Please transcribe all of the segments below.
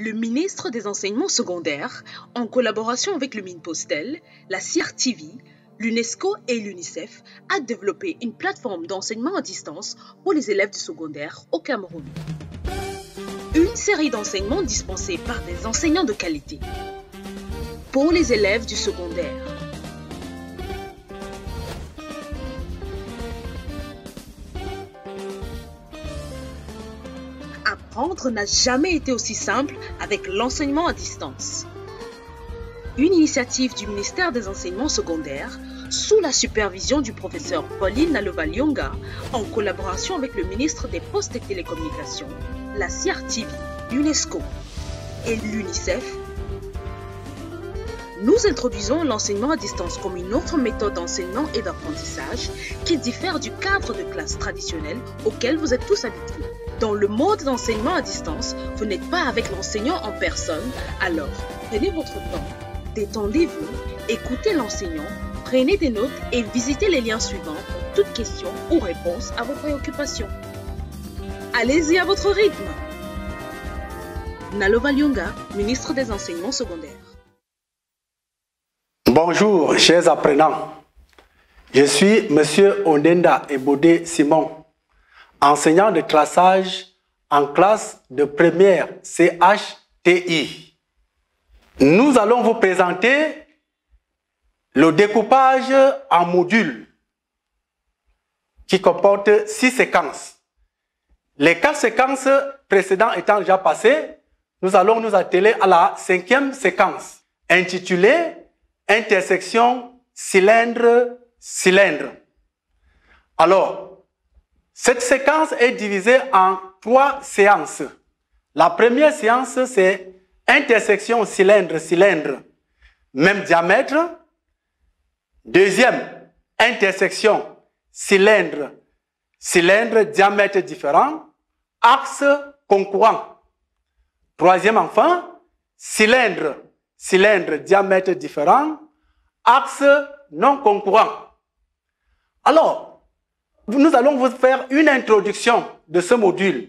Le ministre des Enseignements secondaires, en collaboration avec le Minpostel, la CRTV, l'UNESCO et l'UNICEF, a développé une plateforme d'enseignement à distance pour les élèves du secondaire au Cameroun. Une série d'enseignements dispensés par des enseignants de qualité pour les élèves du secondaire. Apprendre n'a jamais été aussi simple avec l'enseignement à distance. Une initiative du ministère des Enseignements secondaires sous la supervision du professeur Pauline Nalova-Lyonga en collaboration avec le ministre des Postes et Télécommunications, la CRTV, l'UNESCO et l'UNICEF. Nous introduisons l'enseignement à distance comme une autre méthode d'enseignement et d'apprentissage qui diffère du cadre de classe traditionnel auquel vous êtes tous habitués. Dans le mode d'enseignement à distance, vous n'êtes pas avec l'enseignant en personne, alors prenez votre temps, détendez-vous, écoutez l'enseignant, prenez des notes et visitez les liens suivants pour toute question ou réponse à vos préoccupations. Allez-y à votre rythme. Nalova-Lyonga, ministre des Enseignements secondaires. Bonjour, chers apprenants. Je suis M. Ondenda Ebode Simon, enseignant de traçage en classe de première CHTI. Nous allons vous présenter le découpage en modules qui comporte 6 séquences. Les 4 séquences précédentes étant déjà passées, nous allons nous atteler à la 5e séquence intitulée intersection cylindre-cylindre. Alors, cette séquence est divisée en 3 séances. La première séance, c'est intersection cylindre-cylindre, même diamètre. Deuxième, intersection cylindre-cylindre, diamètre différent, axe concurrent. Troisième enfin, cylindre, diamètre différent, axe non concurrent. Alors, nous allons vous faire une introduction de ce module.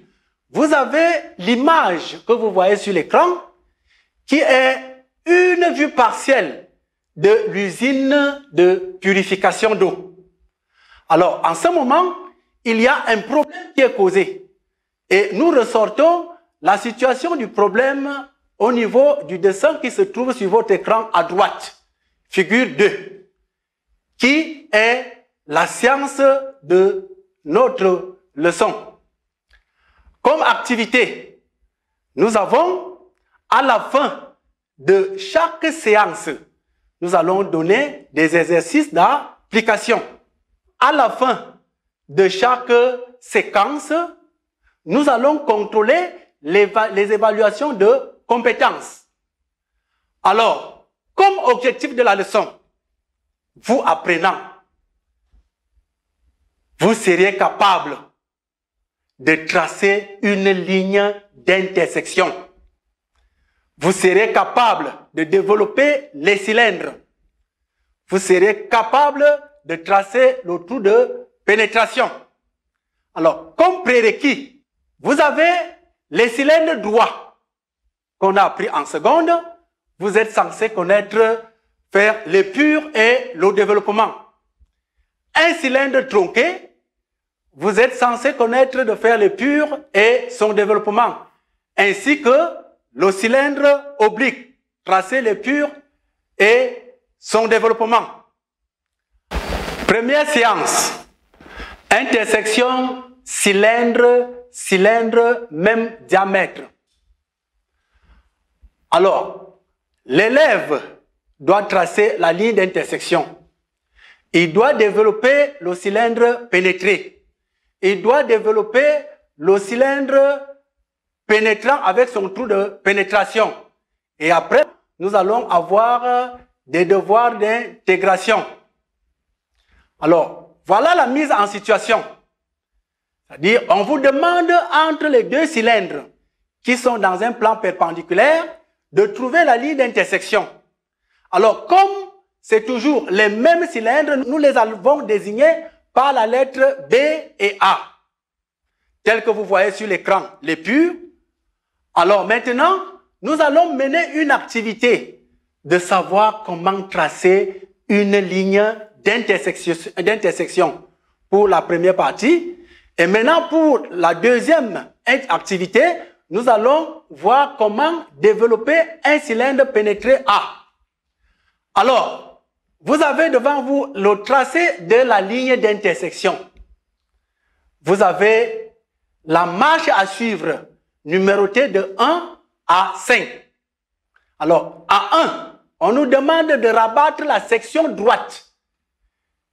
Vous avez l'image que vous voyez sur l'écran qui est une vue partielle de l'usine de purification d'eau. Alors, en ce moment, il y a un problème qui est causé. Et nous ressortons la situation du problème au niveau du dessin qui se trouve sur votre écran à droite, figure 2, qui est la science de notre leçon. Comme activité, nous avons à la fin de chaque séance, nous allons donner des exercices d'application. À la fin de chaque séquence, nous allons contrôler les évaluations de compétences. Alors, comme objectif de la leçon, vous apprenant, vous seriez capable de tracer une ligne d'intersection. Vous serez capable de développer les cylindres. Vous serez capable de tracer le trou de pénétration. Alors, comme prérequis, vous avez les cylindres droits qu'on a appris en seconde. Vous êtes censé connaître, faire l'épure et le développement. Un cylindre tronqué, vous êtes censé connaître de faire l'épure et son développement, ainsi que le cylindre oblique, tracer l'épure et son développement. Première séance, intersection cylindre, même diamètre. Alors, l'élève doit tracer la ligne d'intersection. Il doit développer le cylindre pénétré. Il doit développer le cylindre pénétrant avec son trou de pénétration. Et après, nous allons avoir des devoirs d'intégration. Alors, voilà la mise en situation. C'est-à-dire, on vous demande entre les 2 cylindres qui sont dans un plan perpendiculaire de trouver la ligne d'intersection. Alors, comme c'est toujours les mêmes cylindres, nous les avons désignés par la lettre B et A, tel que vous voyez sur l'écran, l'épure. Alors maintenant, nous allons mener une activité de savoir comment tracer une ligne d'intersection pour la première partie. Et maintenant, pour la deuxième activité, nous allons voir comment développer un cylindre pénétré A. Alors, vous avez devant vous le tracé de la ligne d'intersection. Vous avez la marche à suivre, numérotée de 1 à 5. Alors, à 1, on nous demande de rabattre la section droite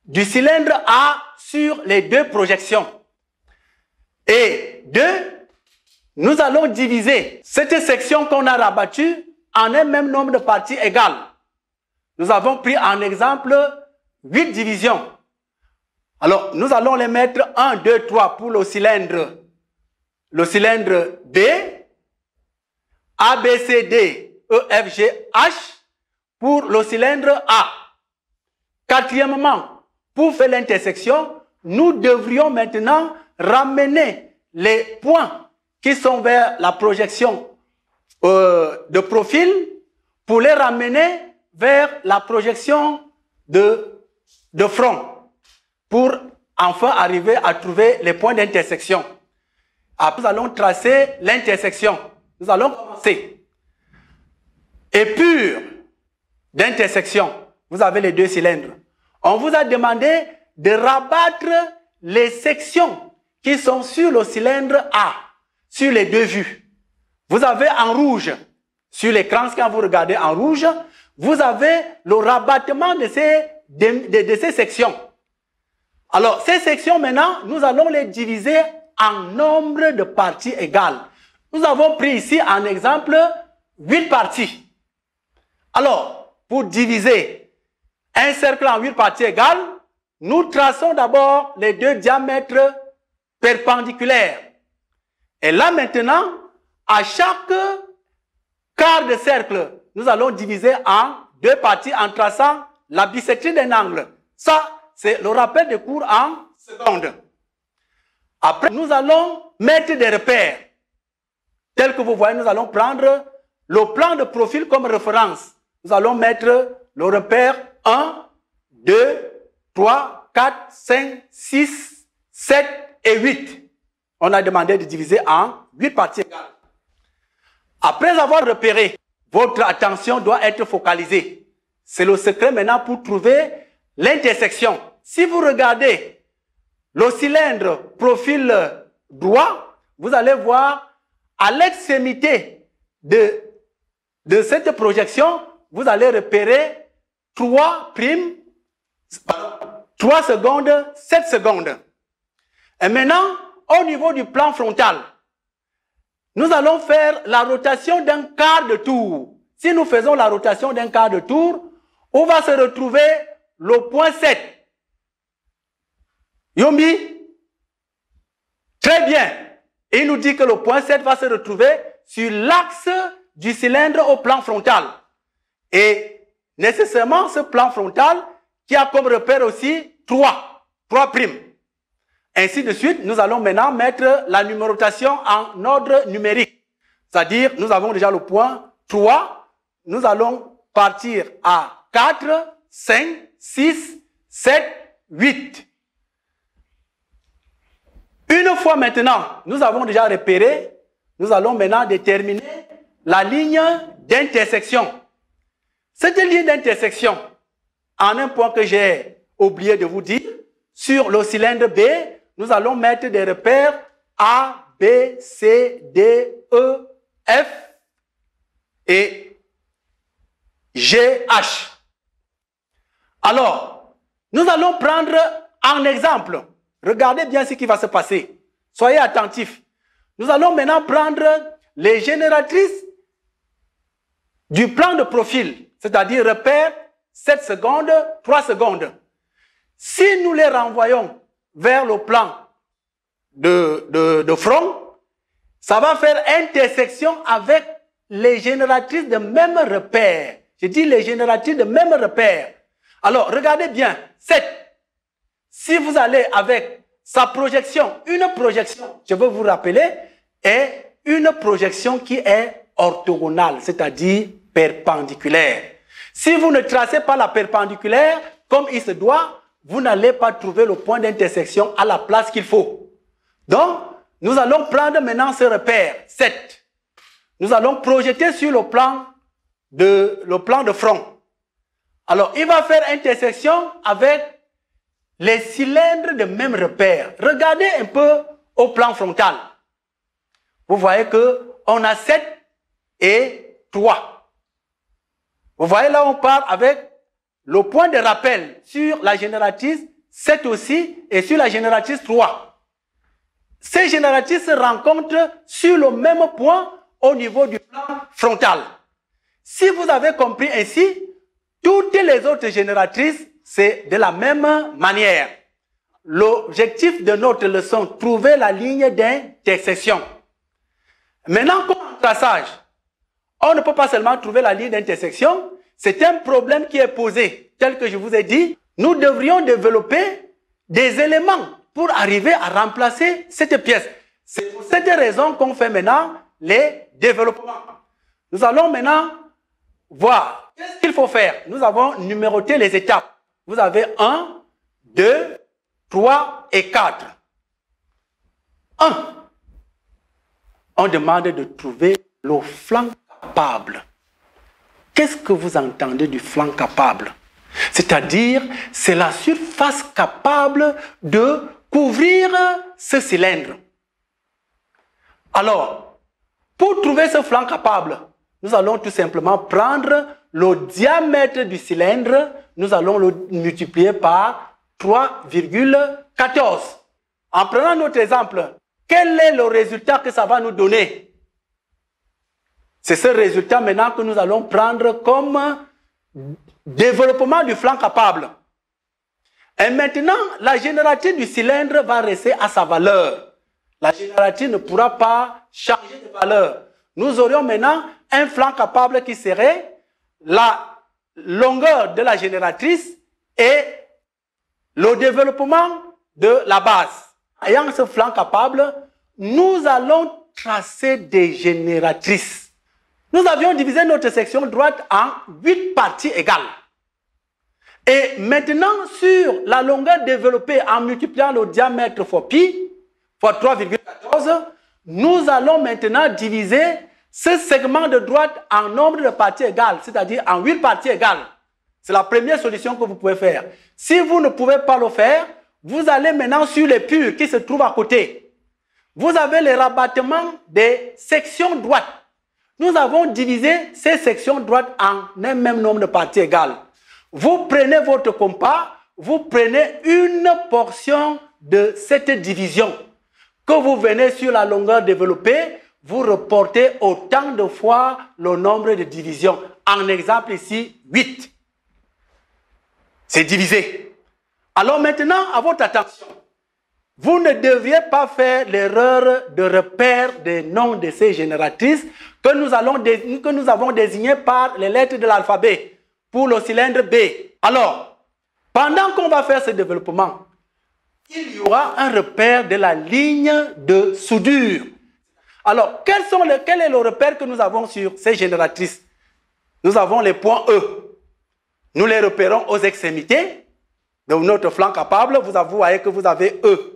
du cylindre A sur les deux projections. Et 2, nous allons diviser cette section qu'on a rabattue en un même nombre de parties égales. Nous avons pris en exemple 8 divisions. Alors, nous allons les mettre 1, 2, 3 pour le cylindre B, A, B, C, D, E, F, G, H pour le cylindre A. Quatrièmement, pour faire l'intersection, nous devrions maintenant ramener les points qui sont vers la projection de profil pour les ramener vers la projection de front pour enfin arriver à trouver les points d'intersection. Après, nous allons tracer l'intersection. Nous allons commencer. Épure d'intersection. Vous avez les deux cylindres. On vous a demandé de rabattre les sections qui sont sur le cylindre A, sur les deux vues. Vous avez en rouge, sur l'écran, quand vous regardez en rouge, vous avez le rabattement de ces sections. Alors, ces sections, maintenant, nous allons les diviser en nombre de parties égales. Nous avons pris ici, en exemple, 8 parties. Alors, pour diviser un cercle en 8 parties égales, nous traçons d'abord les deux diamètres perpendiculaires. Et là, maintenant, à chaque quart de cercle, nous allons diviser en 2 parties en traçant la bisectrice d'un angle. Ça, c'est le rappel des cours en seconde. Après, nous allons mettre des repères. Tel que vous voyez, nous allons prendre le plan de profil comme référence. Nous allons mettre le repère 1, 2, 3, 4, 5, 6, 7 et 8. On a demandé de diviser en 8 parties égales. Après avoir repéré, votre attention doit être focalisée. C'est le secret maintenant pour trouver l'intersection. Si vous regardez le cylindre profil droit, vous allez voir à l'extrémité de cette projection, vous allez repérer 3 secondes, 7 secondes. Et maintenant, au niveau du plan frontal, nous allons faire la rotation d'un quart de tour. Si nous faisons la rotation d'un quart de tour, on va se retrouver le point 7. Yombi? Très bien. Il nous dit que le point 7 va se retrouver sur l'axe du cylindre au plan frontal. Et nécessairement, ce plan frontal qui a comme repère aussi 3 primes. Ainsi de suite, nous allons maintenant mettre la numérotation en ordre numérique. C'est-à-dire, nous avons déjà le point 3. Nous allons partir à 4, 5, 6, 7, 8. Une fois maintenant, nous avons déjà repéré, nous allons maintenant déterminer la ligne d'intersection. Cette ligne d'intersection, en un point que j'ai oublié de vous dire, sur le cylindre B, nous allons mettre des repères A, B, C, D, E, F et G, H. Alors, nous allons prendre un exemple. Regardez bien ce qui va se passer. Soyez attentifs. Nous allons maintenant prendre les génératrices du plan de profil, c'est-à-dire repères 7 secondes, 3 secondes. Si nous les renvoyons vers le plan de front, ça va faire intersection avec les génératrices de même repère. Je dis les génératrices de même repère. Alors, regardez bien, 7. Si vous allez avec sa projection, une projection, je veux vous rappeler, est une projection qui est orthogonale, c'est-à-dire perpendiculaire. Si vous ne tracez pas la perpendiculaire comme il se doit, vous n'allez pas trouver le point d'intersection à la place qu'il faut. Donc, nous allons prendre maintenant ce repère, 7. Nous allons projeter sur le plan de front. Alors, il va faire intersection avec les cylindres de même repère. Regardez un peu au plan frontal. Vous voyez qu'on a 7 et 3. Vous voyez là, on part avec le point de rappel sur la génératrice 7 aussi et sur la génératrice 3. Ces génératrices se rencontrent sur le même point au niveau du plan frontal. Si vous avez compris ainsi, toutes les autres génératrices, c'est de la même manière. L'objectif de notre leçon, trouver la ligne d'intersection. Maintenant, comme en traçage, on ne peut pas seulement trouver la ligne d'intersection, c'est un problème qui est posé. Tel que je vous ai dit, nous devrions développer des éléments pour arriver à remplacer cette pièce. C'est pour cette raison qu'on fait maintenant les développements. Nous allons maintenant voir qu'est-ce qu'il faut faire. Nous avons numéroté les étapes. Vous avez 1, 2, 3 et 4. 1. On demande de trouver le flanc capable. Qu'est-ce que vous entendez du flanc capable? C'est-à-dire, c'est la surface capable de couvrir ce cylindre. Alors, pour trouver ce flanc capable, nous allons tout simplement prendre le diamètre du cylindre, nous allons le multiplier par 3,14. En prenant notre exemple, quel est le résultat que ça va nous donner? C'est ce résultat maintenant que nous allons prendre comme développement du flanc capable. Et maintenant, la génératrice du cylindre va rester à sa valeur. La génératrice ne pourra pas changer de valeur. Nous aurions maintenant un flanc capable qui serait la longueur de la génératrice et le développement de la base. Ayant ce flanc capable, nous allons tracer des génératrices. Nous avions divisé notre section droite en 8 parties égales. Et maintenant, sur la longueur développée en multipliant le diamètre fois pi, fois 3,14, nous allons maintenant diviser ce segment de droite en nombre de parties égales, c'est-à-dire en 8 parties égales. C'est la première solution que vous pouvez faire. Si vous ne pouvez pas le faire, vous allez maintenant sur les purs qui se trouvent à côté. Vous avez les rabattements des sections droites. Nous avons divisé ces sections droites en un même nombre de parties égales. Vous prenez votre compas, vous prenez une portion de cette division que vous venez sur la longueur développée, vous reportez autant de fois le nombre de divisions. En exemple ici, 8. C'est divisé. Alors maintenant, à votre attention, vous ne devriez pas faire l'erreur de repère des noms de ces génératrices que nous avons désignées par les lettres de l'alphabet pour le cylindre B. Alors, pendant qu'on va faire ce développement, il y aura un repère de la ligne de soudure. Alors, quel est le repère que nous avons sur ces génératrices? Nous avons les points E. Nous les repérons aux extrémités de notre flanc capable. Vous voyez que vous avez E.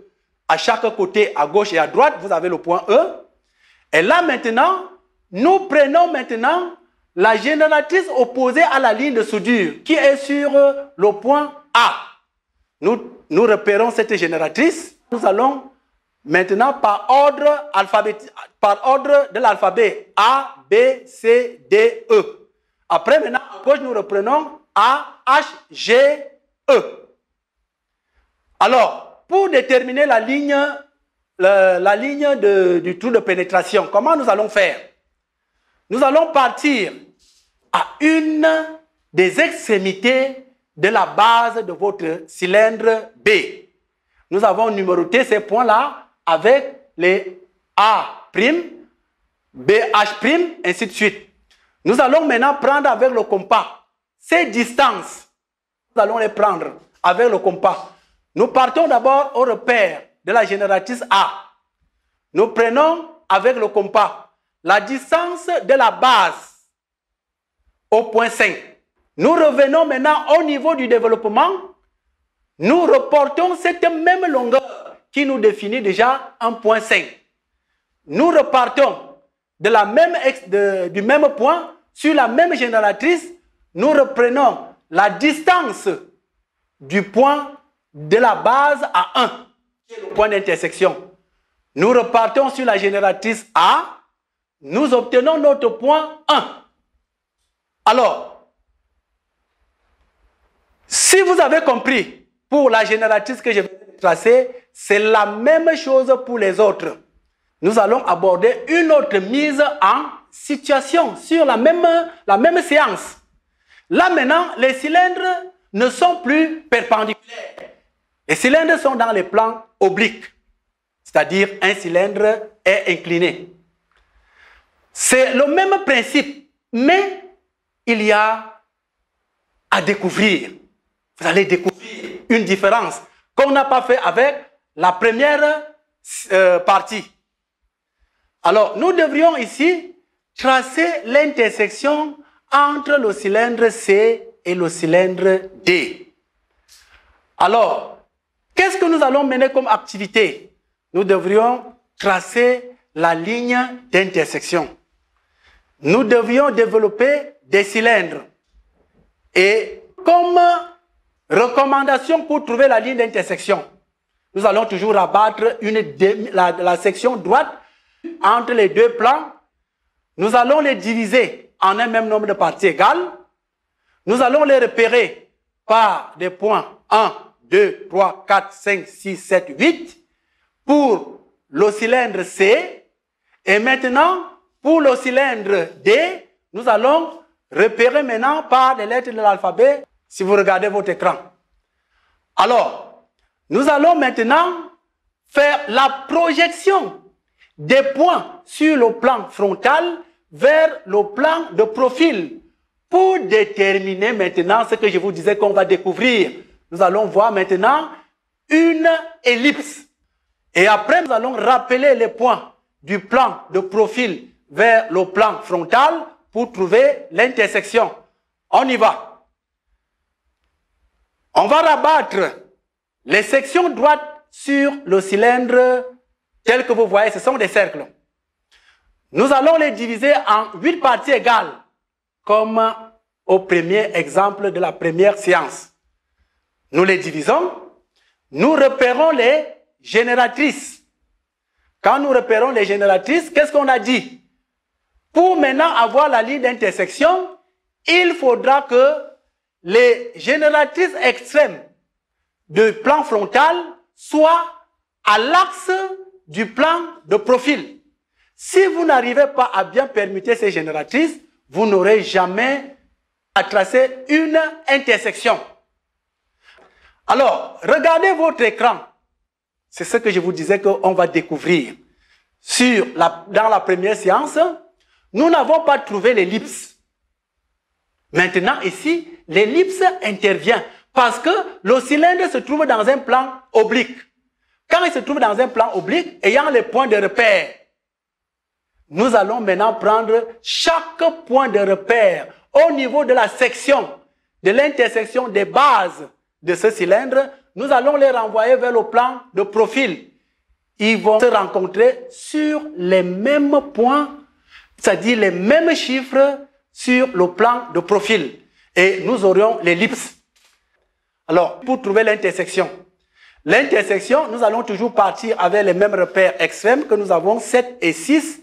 À chaque côté, à gauche et à droite, vous avez le point E. Et là maintenant, nous prenons maintenant la génératrice opposée à la ligne de soudure qui est sur le point A. Nous repérons cette génératrice. Nous allons maintenant par ordre de l'alphabet A, B, C, D, E. Après, maintenant, à gauche, nous reprenons A, H, G, E. Alors, pour déterminer la ligne du trou de pénétration, comment nous allons faire? Nous allons partir à une des extrémités de la base de votre cylindre B. Nous avons numéroté ces points-là avec les A', BH', ainsi de suite. Nous allons maintenant prendre avec le compas ces distances. Nous allons les prendre avec le compas. Nous partons d'abord au repère de la génératrice A. Nous prenons avec le compas la distance de la base au point 5. Nous revenons maintenant au niveau du développement. Nous reportons cette même longueur qui nous définit déjà un point 5. Nous repartons du même point sur la même génératrice. Nous reprenons la distance du point de la base à 1, qui est le point d'intersection. Nous repartons sur la génératrice A. Nous obtenons notre point 1. Alors, si vous avez compris, pour la génératrice que je vais tracer, c'est la même chose pour les autres. Nous allons aborder une autre mise en situation sur la même séance. Là maintenant, les cylindres ne sont plus perpendiculaires. Les cylindres sont dans les plans obliques, c'est-à-dire un cylindre est incliné. C'est le même principe, mais il y a à découvrir. Vous allez découvrir une différence qu'on n'a pas fait avec la première partie. Alors, nous devrions ici tracer l'intersection entre le cylindre C et le cylindre D. Alors, qu'est-ce que nous allons mener comme activité? Nous devrions tracer la ligne d'intersection. Nous devrions développer des cylindres. Et comme recommandation pour trouver la ligne d'intersection, nous allons toujours abattre la section droite entre les deux plans. Nous allons les diviser en un même nombre de parties égales. Nous allons les repérer par des points 1, 2, 3, 4, 5, 6, 7, 8 pour le cylindre C. Et maintenant, pour le cylindre D, nous allons repérer maintenant par les lettres de l'alphabet si vous regardez votre écran. Alors, nous allons maintenant faire la projection des points sur le plan frontal vers le plan de profil pour déterminer maintenant ce que je vous disais qu'on va découvrir. Nous allons voir maintenant une ellipse. Et après, nous allons rappeler les points du plan de profil vers le plan frontal pour trouver l'intersection. On y va. On va rabattre les sections droites sur le cylindre tel que vous voyez, ce sont des cercles. Nous allons les diviser en 8 parties égales, comme au premier exemple de la première séance. Nous les divisons, nous repérons les génératrices. Quand nous repérons les génératrices, qu'est-ce qu'on a dit? Pour maintenant avoir la ligne d'intersection, il faudra que les génératrices extrêmes du plan frontal soient à l'axe du plan de profil. Si vous n'arrivez pas à bien permuter ces génératrices, vous n'aurez jamais à tracer une intersection. Alors, regardez votre écran. C'est ce que je vous disais qu'on va découvrir. Dans la première séance, nous n'avons pas trouvé l'ellipse. Maintenant, ici, l'ellipse intervient parce que le cylindre se trouve dans un plan oblique. Quand il se trouve dans un plan oblique, ayant les points de repère, nous allons maintenant prendre chaque point de repère au niveau de la section, de l'intersection des bases de ce cylindre. Nous allons les renvoyer vers le plan de profil. Ils vont se rencontrer sur les mêmes points, c'est-à-dire les mêmes chiffres sur le plan de profil. Et nous aurions l'ellipse. Alors, pour trouver l'intersection, nous allons toujours partir avec les mêmes repères extrêmes que nous avons, 7 et 6,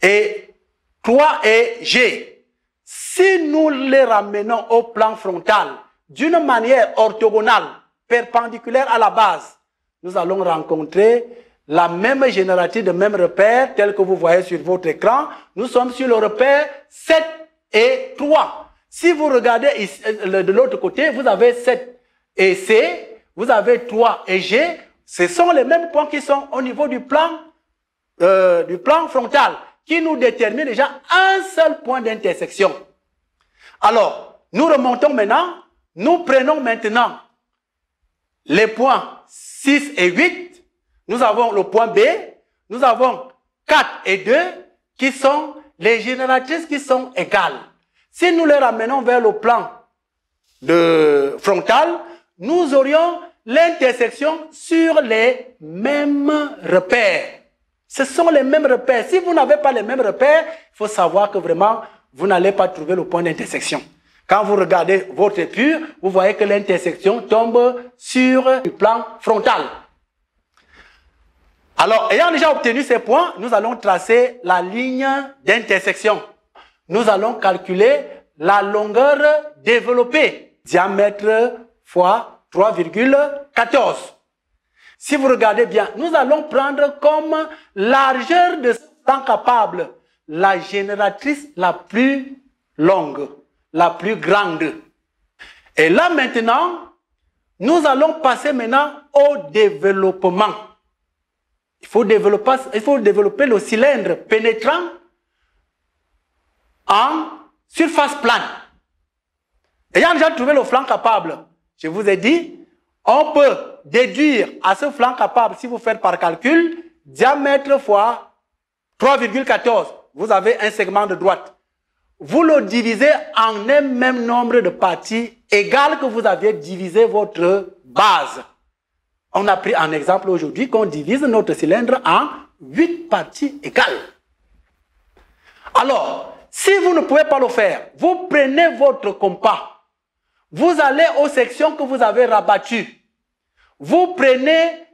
et 3 et G. Si nous les ramenons au plan frontal d'une manière orthogonale, perpendiculaire à la base, nous allons rencontrer la même génératrice de même repère, tel que vous voyez sur votre écran. Nous sommes sur le repère 7 et 3. Si vous regardez ici, de l'autre côté, vous avez 7 et C, vous avez 3 et G. Ce sont les mêmes points qui sont au niveau du plan frontal, qui nous détermine déjà un seul point d'intersection. Alors, nous remontons maintenant, nous prenons maintenant les points 6 et 8, nous avons le point B, nous avons 4 et 2, qui sont les génératrices qui sont égales. Si nous les ramenons vers le plan frontal, nous aurions l'intersection sur les mêmes repères. Ce sont les mêmes repères. Si vous n'avez pas les mêmes repères, il faut savoir que vraiment, vous n'allez pas trouver le point d'intersection. Quand vous regardez votre épure, vous voyez que l'intersection tombe sur le plan frontal. Alors, ayant déjà obtenu ces points, nous allons tracer la ligne d'intersection. Nous allons calculer la longueur développée, diamètre fois 3,14. Si vous regardez bien, nous allons prendre comme largeur de temps capable la génératrice la plus longue, la plus grande. Et là maintenant, nous allons passer maintenant au développement. Il faut développer le cylindre pénétrant en surface plane. Ayant déjà trouvé le flanc capable, je vous ai dit, on peut déduire à ce flanc capable, si vous faites par calcul, diamètre fois 3,14. Vous avez un segment de droite. Vous le divisez en un même nombre de parties égales que vous aviez divisé votre base. On a pris un exemple aujourd'hui qu'on divise notre cylindre en 8 parties égales. Alors, si vous ne pouvez pas le faire, vous prenez votre compas. Vous allez aux sections que vous avez rabattues. Vous prenez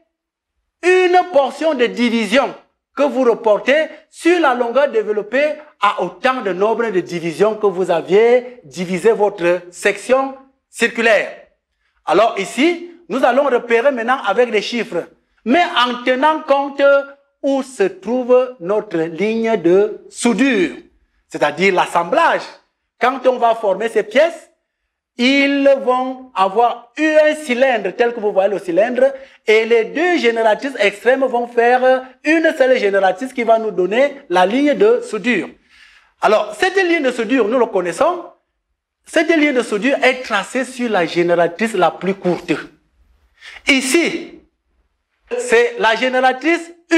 une portion de division que vous reportez sur la longueur développée à autant de nombre de divisions que vous aviez divisé votre section circulaire. Alors ici, nous allons repérer maintenant avec des chiffres, mais en tenant compte où se trouve notre ligne de soudure, c'est-à-dire l'assemblage. Quand on va former ces pièces, ils vont avoir un cylindre tel que vous voyez le cylindre et les deux génératrices extrêmes vont faire une seule génératrice qui va nous donner la ligne de soudure. Alors, cette ligne de soudure, nous le connaissons. Cette ligne de soudure est tracée sur la génératrice la plus courte. Ici, c'est la génératrice 1.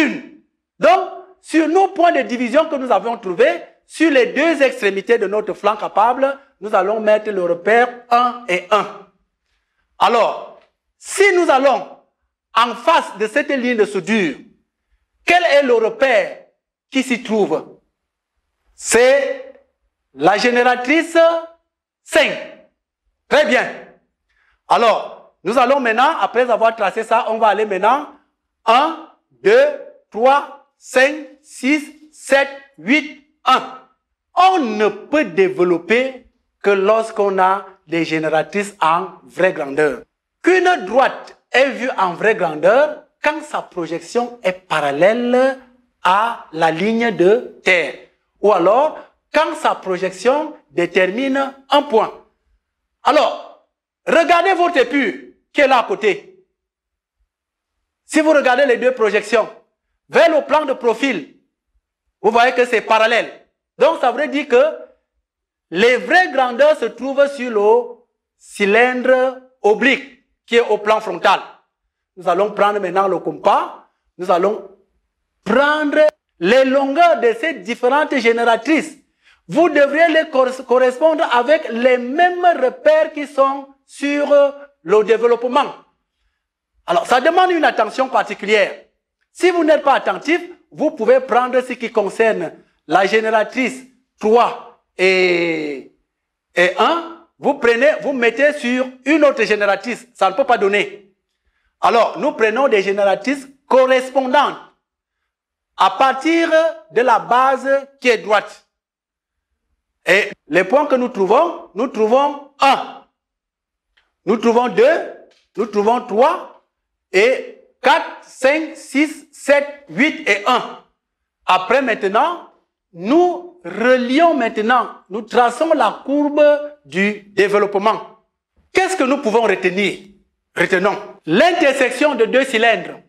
Donc, sur nos points de division que nous avons trouvés, sur les deux extrémités de notre flanc capable, nous allons mettre le repère 1 et 1. Alors, si nous allons en face de cette ligne de soudure, quel est le repère qui s'y trouve? C'est la génératrice 5. Très bien. Alors, nous allons maintenant, après avoir tracé ça, on va aller maintenant 1, 2, 3, 5, 6, 7, 8, 1. On ne peut développer que lorsqu'on a des génératrices en vraie grandeur. Qu'une droite est vue en vraie grandeur quand sa projection est parallèle à la ligne de terre. Ou alors, quand sa projection détermine un point. Alors, regardez votre épure qui est là à côté. Si vous regardez les deux projections, vers le plan de profil, vous voyez que c'est parallèle. Donc, ça veut dire que les vraies grandeurs se trouvent sur le cylindre oblique qui est au plan frontal. Nous allons prendre maintenant le compas. Nous allons prendre les longueurs de ces différentes génératrices. Vous devriez les correspondre avec les mêmes repères qui sont sur le développement. Alors, ça demande une attention particulière. Si vous n'êtes pas attentif, vous pouvez prendre ce qui concerne la génératrice 3 et 1, vous mettez sur une autre génératrice. Ça ne peut pas donner. Alors, nous prenons des génératrices correspondantes à partir de la base qui est droite. Et les points que nous trouvons 1. Nous trouvons 2, nous trouvons 3 et 4, 5, 6, 7, 8 et 1. Après maintenant, nous relions maintenant, nous traçons la courbe du développement. Qu'est-ce que nous pouvons retenir? Retenons. L'intersection de deux cylindres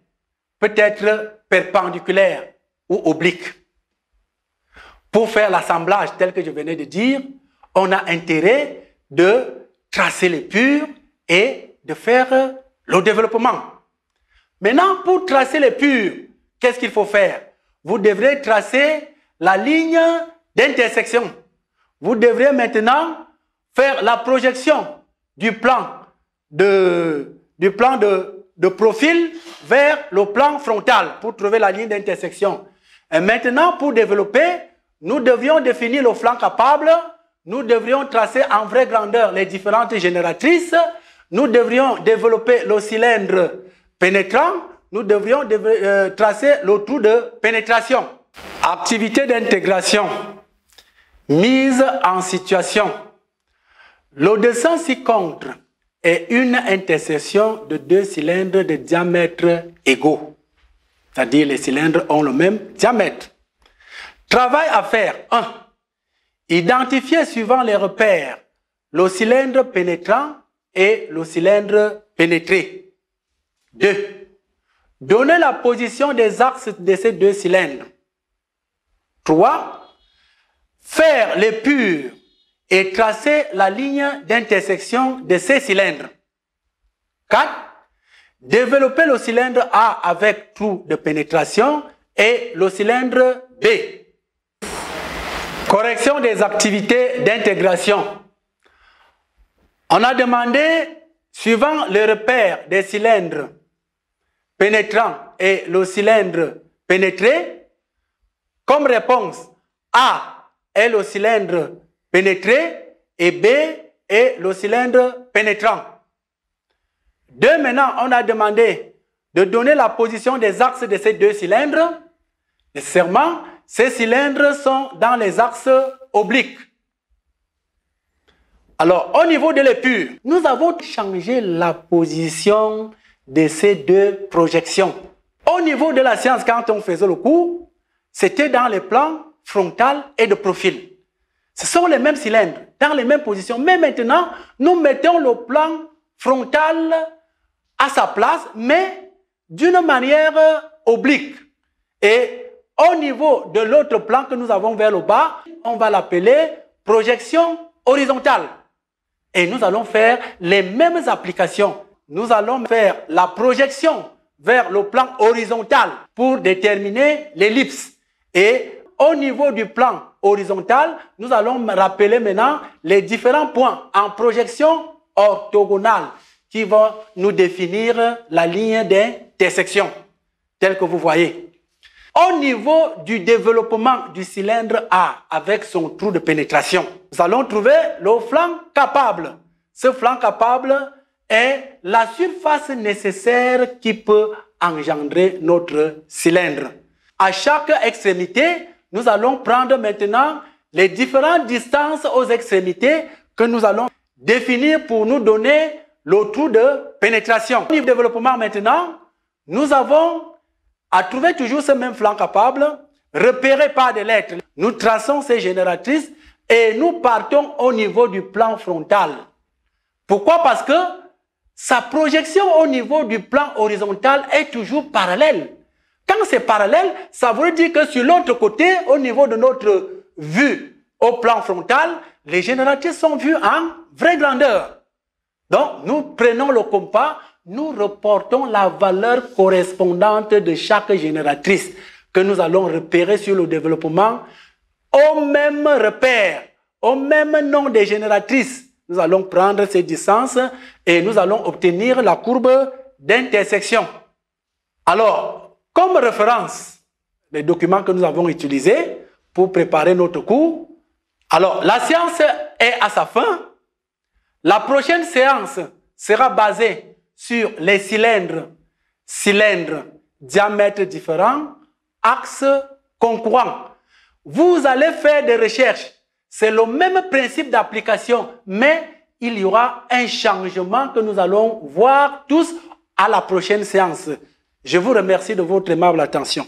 peut être perpendiculaire ou oblique. Pour faire l'assemblage tel que je venais de dire, on a intérêt de tracer l'épure et de faire le développement. Maintenant, pour tracer l'épure, qu'est-ce qu'il faut faire? Vous devrez tracer la ligne d'intersection. Vous devrez maintenant faire la projection du plan de profil vers le plan frontal pour trouver la ligne d'intersection. Et maintenant, pour développer, nous devions définir le flanc capable, nous devrions tracer en vraie grandeur les différentes génératrices, nous devrions développer le cylindre pénétrant, nous devrions tracer le trou de pénétration. Activité d'intégration. Mise en situation. Le dessin ci-contre est une intersection de deux cylindres de diamètre égaux. C'est-à-dire les cylindres ont le même diamètre. Travail à faire. 1. Identifier suivant les repères le cylindre pénétrant et le cylindre pénétré. 2. Donner la position des axes de ces deux cylindres. 3. Faire l'épure et tracer la ligne d'intersection de ces cylindres. 4. Développer le cylindre A avec trou de pénétration et le cylindre B. Correction des activités d'intégration. On a demandé, suivant le repère des cylindres pénétrants et le cylindre pénétré, comme réponse A est le cylindre pénétré et B est le cylindre pénétrant. 2. Maintenant, on a demandé de donner la position des axes de ces deux cylindres. Nécessairement, ces cylindres sont dans les axes obliques. Alors, au niveau de l'épure, nous avons changé la position de ces deux projections. Au niveau de la science, quand on faisait le cours, c'était dans les plans frontal et de profil. Ce sont les mêmes cylindres, dans les mêmes positions. Mais maintenant, nous mettons le plan frontal à sa place, mais d'une manière oblique. Et au niveau de l'autre plan que nous avons vers le bas, on va l'appeler projection horizontale. Et nous allons faire les mêmes applications. Nous allons faire la projection vers le plan horizontal pour déterminer l'ellipse. Et au niveau du plan horizontal, nous allons rappeler maintenant les différents points en projection orthogonale qui vont nous définir la ligne d'intersection, telle que vous voyez. Au niveau du développement du cylindre A avec son trou de pénétration, nous allons trouver le flanc capable. Ce flanc capable est la surface nécessaire qui peut engendrer notre cylindre. À chaque extrémité, nous allons prendre maintenant les différentes distances aux extrémités que nous allons définir pour nous donner le trou de pénétration. Au niveau du développement maintenant, nous avons à trouver toujours ce même flanc capable, repéré par des lettres. Nous traçons ces génératrices et nous partons au niveau du plan frontal. Pourquoi? Parce que sa projection au niveau du plan horizontal est toujours parallèle. Quand c'est parallèle, ça veut dire que sur l'autre côté, au niveau de notre vue au plan frontal, les génératrices sont vues en vraie grandeur. Donc, nous prenons le compas, nous reportons la valeur correspondante de chaque génératrice que nous allons repérer sur le développement au même repère, au même nom des génératrices. Nous allons prendre ces distances et nous allons obtenir la courbe d'intersection. Alors, comme référence, les documents que nous avons utilisés pour préparer notre cours. Alors, la séance est à sa fin. La prochaine séance sera basée sur les cylindres, diamètres différents, axes concurrents. Vous allez faire des recherches. C'est le même principe d'application, mais il y aura un changement que nous allons voir tous à la prochaine séance. Je vous remercie de votre aimable attention.